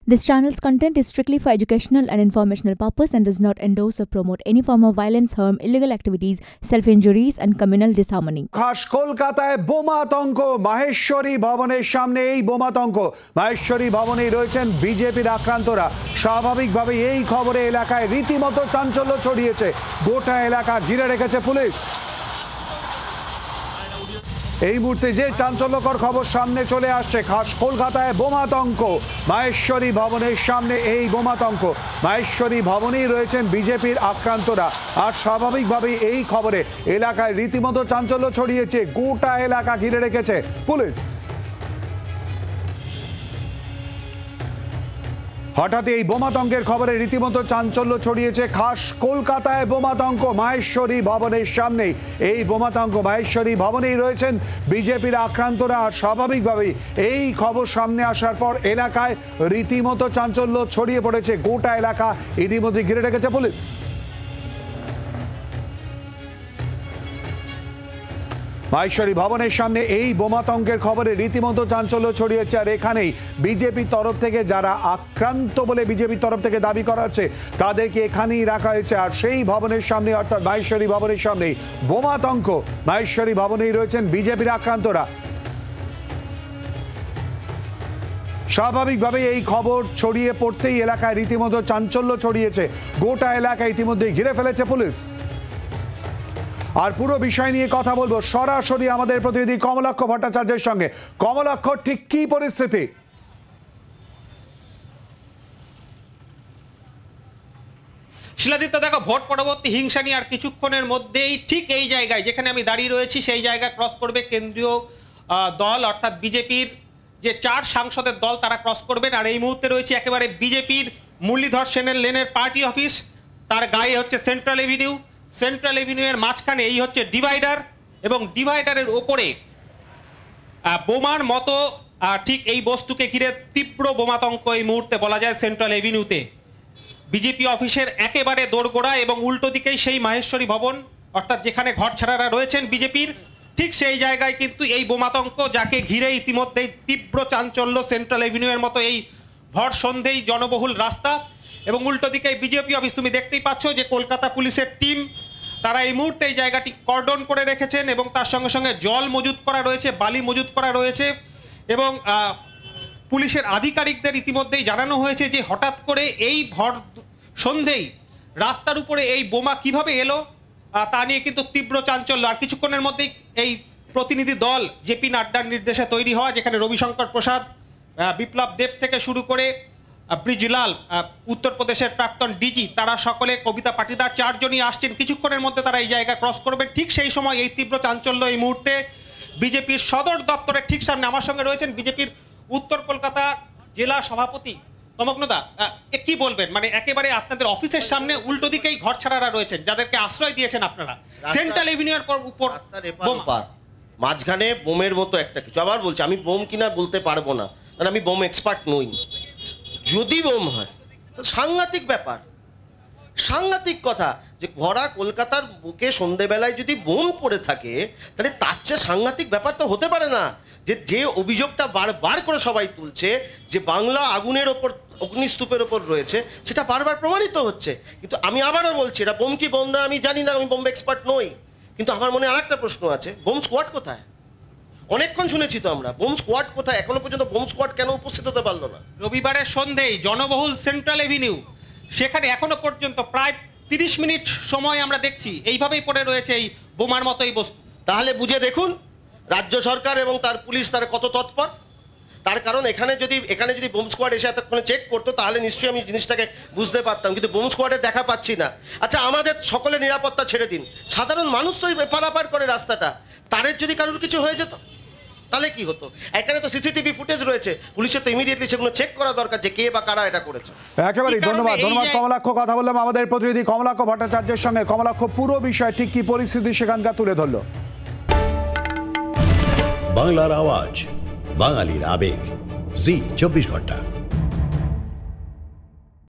This channel's content is strictly for educational and informational purpose and does not endorse or promote any form of violence, harm, illegal activities, self-injuries and communal disharmony. খাস কলকাতায় বোমাতঙ্ক মাহেশ্বরী ভবনের সামনে এই বোমাতঙ্ক মাহেশ্বরী ভবনেই রয়েছেন বিজেপির আক্রান্তরা স্বাভাবিকভাবে এই খবরে এলাকায় রীতিমতো চাঞ্চল্য ছড়িয়েছে গোটা এলাকা ঘিরে রেখেছে পুলিশ এই মুহূর্তে যে চাঞ্চল্যকর খবর সামনে চলে আসছে খাস কলকাতায় বোমাতঙ্ক মাহেশ্বরী ভবনের সামনে এই বোমাতঙ্ক মাহেশ্বরী ভবনেই রয়েছেন বিজেপির আক্রান্তরা আর স্বাভাবিকভাবেই এই খবরে এলাকায় রীতিমতো চাঞ্চল্য ছড়িয়েছে গোটা এলাকা ঘিরে রেখেছে পুলিশ হঠাৎ এই বোমাতঙ্কের খবরে রীতিমতো চাঞ্চল্য ছড়িয়েছে খাস কলকাতায় বোমাতঙ্ক মাহেশ্বরী ভবনের সামনেই এই বোমাতঙ্ক মাহেশ্বরী ভবনেই রয়েছেন বিজেপির আক্রান্তরা আর স্বাভাবিকভাবেই এই খবর সামনে আসার পর এলাকায় রীতিমতো চাঞ্চল্য ছড়িয়ে পড়েছে গোটা এলাকা ইতিমধ্যে ঘিরে রেখেছে পুলিশ মাহেশ্বরী ভবনের সামনে এই বোমাতঙ্কের খবরে রীতিমতো চাঞ্চল্য ছড়িয়েছে আর এখানেই বিজেপির তরফ থেকে যারা আক্রান্ত বলে বিজেপির তরফ থেকে দাবি করা হচ্ছে তাদেরকে এখানেই রাখা হয়েছে আর সেই ভবনের সামনে অর্থাৎ মাহেশ্বরী ভবনের সামনেই বোমাতঙ্ক মাহেশ্বরী ভবনেই রয়েছেন বিজেপির আক্রান্তরা স্বাভাবিকভাবে এই খবর ছড়িয়ে পড়তেই এলাকায় রীতিমতো চাঞ্চল্য ছড়িয়েছে গোটা এলাকা ইতিমধ্যে ঘিরে ফেলেছে পুলিশ আর পুরো বিষয় নিয়ে কথা বলবো সরাসরি আমাদের প্রতিনিধি কমলাক্ষ ভট্টাচার্যের সঙ্গে কমলাক্ষ ঠিক কি পরিস্থিতি শিলাদিত্য দেখো ভোট পরবর্তী হিংসা নিয়ে আর কিছুক্ষণের মধ্যেই ঠিক এই জায়গায় যেখানে আমি দাঁড়িয়ে রয়েছি সেই জায়গা ক্রস করবে কেন্দ্রীয় দল অর্থাৎ বিজেপির যে 4 সাংসদের দল তারা ক্রস করবেন আর এই মুহূর্তে রয়েছে একেবারে বিজেপির মুরলীধর সেনের লেনের পার্টি অফিস তার গায়ে হচ্ছে সেন্ট্রাল এভিনিউ এর মাঝখানে এই হচ্ছে ডিভাইডার এবং ডিভাইডারের ওপরে বোমার মতো ঠিক এই বস্তুকে ঘিরে তীব্র বোমাতঙ্ক এই মুহূর্তে বলা যায় সেন্ট্রাল এভিনিউতে বিজেপি অফিসের একেবারে দোরগোড়া এবং উল্টো দিকেই সেই মাহেশ্বরী ভবন অর্থাৎ যেখানে ঘরছাড়ারা রয়েছেন বিজেপির ঠিক সেই জায়গায় কিন্তু এই বোমাতঙ্ক যাকে ঘিরে ইতিমধ্যেই তীব্র চাঞ্চল্য সেন্ট্রাল এভিনিউ এর মতো এই ভর সন্ধেই জনবহুল রাস্তা এবং উল্টো দিকে বিজেপি অফিস তুমি দেখতেই পাচ্ছ যে কলকাতা পুলিশের টিম তারা এই মুহূর্তে এই জায়গাটি কর্ডন করে রেখেছেন এবং তার সঙ্গে সঙ্গে জল মজুত করা রয়েছে বালি মজুত করা রয়েছে এবং পুলিশের আধিকারিকদের ইতিমধ্যেই জানানো হয়েছে যে হঠাৎ করে এই ভর সন্ধেই রাস্তার উপরে এই বোমা কিভাবে এলো তা নিয়ে কিন্তু তীব্র চাঞ্চল্য আর কিছুক্ষণের মধ্যেই এই প্রতিনিধি দল জেপি নাড্ডার নির্দেশে তৈরি হওয়া যেখানে রবিশঙ্কর প্রসাদ বিপ্লব দেব থেকে শুরু করে ব্রিজলাল উত্তরপ্রদেশের প্রাক্তন ডিজি তারা সকলে কবিতা পাটিদার 4 জনই আসছেন কিছুক্ষণের মধ্যে তারা এই জায়গা ক্রস করবেন ঠিক সেই সময় এই তীব্র চাঞ্চল্য এই মুহূর্তে বিজেপির সদর দপ্তরের ঠিক সামনে আমার সঙ্গে রয়েছেন বিজেপির উত্তর কলকাতা জেলা সভাপতি তমগ্নদা কি বলবেন মানে একেবারে আপনাদের অফিসের সামনে উল্টো দিকেই ঘরছাড়ারা রয়েছেন যাদেরকে আশ্রয় দিয়েছেন আপনারা সেন্ট্রাল এভিনিউর উপর মাঝখানে বোমের মতো একটা কিছু আবার বলছি আমি বোম কিনা বলতে পারবো না কারণ আমি বোম এক্সপার্ট নই যদি বোম হয় তো সাংঘাতিক ব্যাপার সাংঘাতিক কথা যে ভরা কলকাতার বুকে সন্ধেবেলায় যদি বোম পড়ে থাকে তাহলে তার চেয়ে সাংঘাতিক ব্যাপার তো হতে পারে না যে অভিযোগটা বারবার করে সবাই তুলছে যে বাংলা আগুনের ওপর অগ্নিস্তূপের ওপর রয়েছে সেটা বারবার প্রমাণিত হচ্ছে কিন্তু আমি আবারও বলছি এটা বোম কি বোম না আমি জানি না আমি বোম এক্সপার্ট নই কিন্তু আমার মনে আরেকটা প্রশ্ন আছে বোম স্কোয়াড কোথায় অনেকক্ষণ শুনেছি তো আমরা বোম স্কোয়াড কোথায় এখনো পর্যন্ত বোম স্কোয়াড কেন উপস্থিত হতে পারলো না রবিবারের সন্ধ্যেই জনবহুল সেন্ট্রাল এভিনিউ সেখানে এখনো পর্যন্ত প্রায় 30 মিনিট সময় আমরা দেখছি এইভাবেই পড়ে রয়েছে এই বোমার মতো এই বস্তু তাহলে বুঝে দেখুন রাজ্য সরকার এবং তার পুলিশ তারা কত তৎপর তার কারণ এখানে যদি বোম স্কোয়াড এসে এতক্ষণে চেক করতো তাহলে নিশ্চয়ই আমি জিনিসটাকে বুঝতে পারতাম কিন্তু বোম স্কোয়াডের দেখা পাচ্ছি না আচ্ছা আমাদের সকলের নিরাপত্তা ছেড়ে দিন সাধারণ মানুষ তো পারাপার করে রাস্তাটা তাদের যদি কারোর কিছু হয়ে যেত তাহলে কি হতো এখানে তো সিসিটিভি ফুটেজ রয়েছে পুলিশের তো ইমিডিয়েটলি সেগুলো চেক করা দরকার যে কে বা কারা এটা করেছে একেবারে ধন্যবাদ কমলাক্ষ কথা বললাম আমাদের প্রতিনিধি কমলাক্ষ ভট্টাচার্যের সঙ্গে কমলাক্ষ পুরো বিষয় ঠিক কি পরিস্থিতি সেখানকার তুলে ধরলো বাংলার আওয়াজ বাঙালির আবেগ জি 24 ঘন্টা।